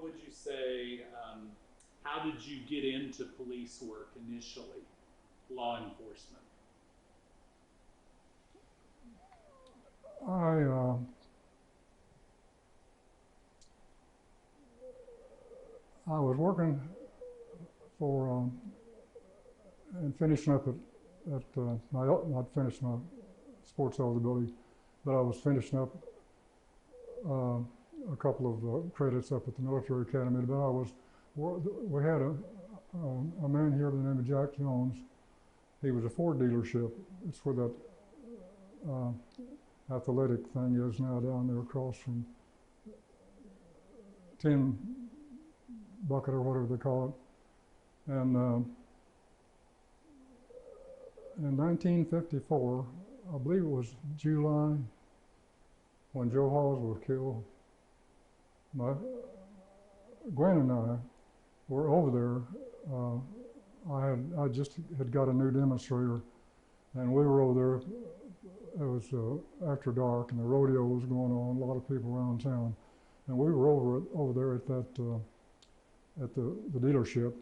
what would you say, how did you get into police work initially, law enforcement? I I was working for and finishing up not finished my sports eligibility, but I was finishing up a couple of credits up at the military academy. But we had a man here by the name of Jack Jones. He was a Ford dealership. It's where that athletic thing is now down there across from Tin Bucket or whatever they call it. And in 1954, I believe it was July, when Joe Halls was killed, Gwen and I were over there. I just had got a new demonstrator, and we were over there. It was after dark, and the rodeo was going on. A lot of people around town, and we were over there at that at the dealership,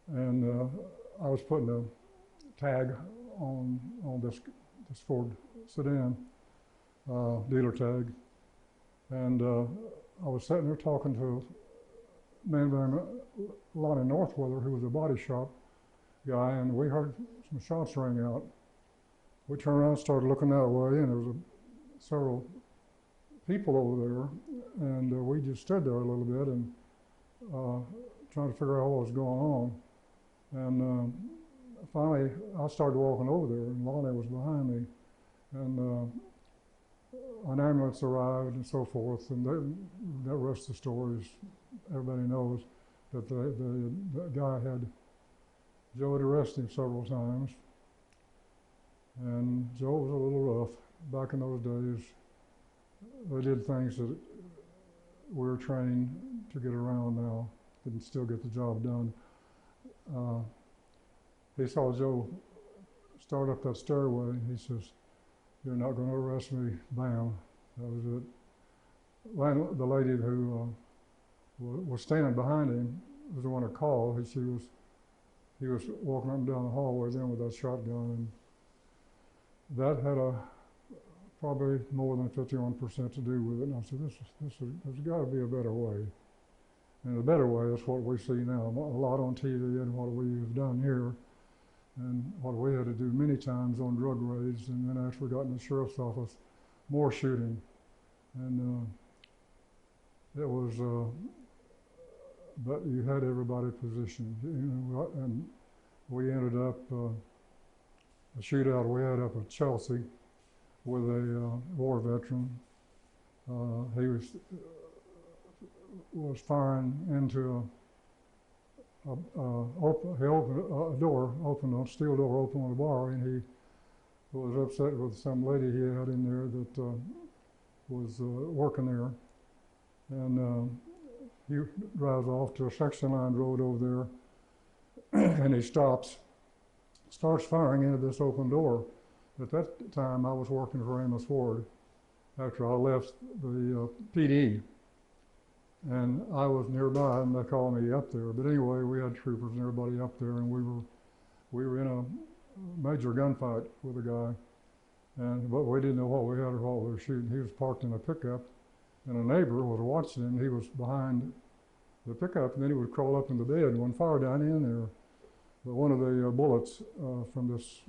and I was putting a tag on this Ford sedan, dealer tag, and I was sitting there talking to a man named Lonnie Northweather, who was a body shop guy, and we heard some shots ring out. We turned around and started looking that way, and there was several people over there, and we just stood there a little bit and trying to figure out what was going on. And finally, I started walking over there, and Lonnie was behind me, and an ambulance arrived and so forth, and that rest of the story is, everybody knows that the guy Joe had arrested him several times, and Joe was a little rough. Back in those days, they did things that we're trained to get around now, and still get the job done. He saw Joe start up that stairway. He says, "You're not going to arrest me." Bam. That was it. The lady who was standing behind him was the one that called. He was walking up and down the hallway then with that shotgun, and that had probably more than 51% to do with it. And I said, there's got to be a better way. And the better way is what we see now, a lot on TV, and what we have done here, and what we had to do many times on drug raids, and then after we got in the sheriff's office, more shooting. And it was, but you had everybody positioned, and we ended up, a shootout we had up at Chelsea with a war veteran. He was firing into he opened a door, a steel door open on a bar, and he was upset with some lady he had in there that was working there. And he drives off to a section line road over there, and he starts firing into this open door. At that time, I was working for Amos Ward after I left the PD, and I was nearby, and they called me up there. But anyway, we had troopers and everybody up there, and we were in a major gunfight with a guy, but we didn't know what we had or what we were shooting. He was parked in a pickup, and a neighbor was watching him. He was behind the pickup, and then he would crawl up in the bed and one fire down in there. But one of the bullets from this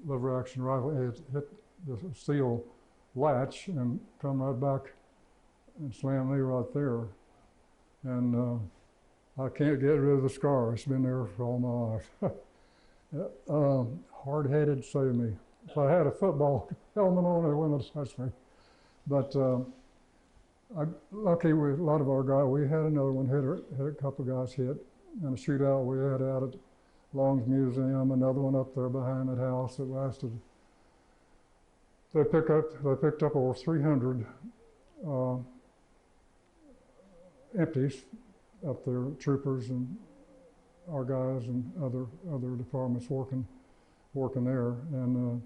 lever action rifle hit the steel latch and come right back and slammed me right there. And I can't get rid of the scar. It's been there for all my life. Hard-headed saved me. If I had a football helmet on, it wouldn't have touched me. But lucky with a lot of our guys, we had another one had a couple of guys hit in a shootout we had out at Long's Museum, another one up there behind that house that lasted. They picked up over 300 empties up there, troopers and our guys and other departments working there. And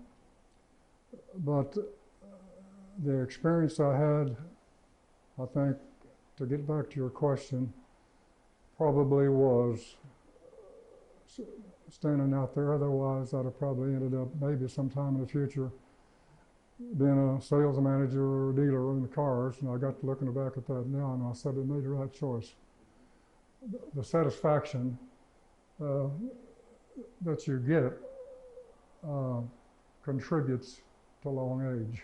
but the experience I had, I think, to get back to your question, probably was standing out there. Otherwise, I'd have probably ended up maybe sometime in the future being a sales manager or a dealer in the cars. And I got to looking back at that now, and I said I made the right choice. The satisfaction that you get contributes to long age.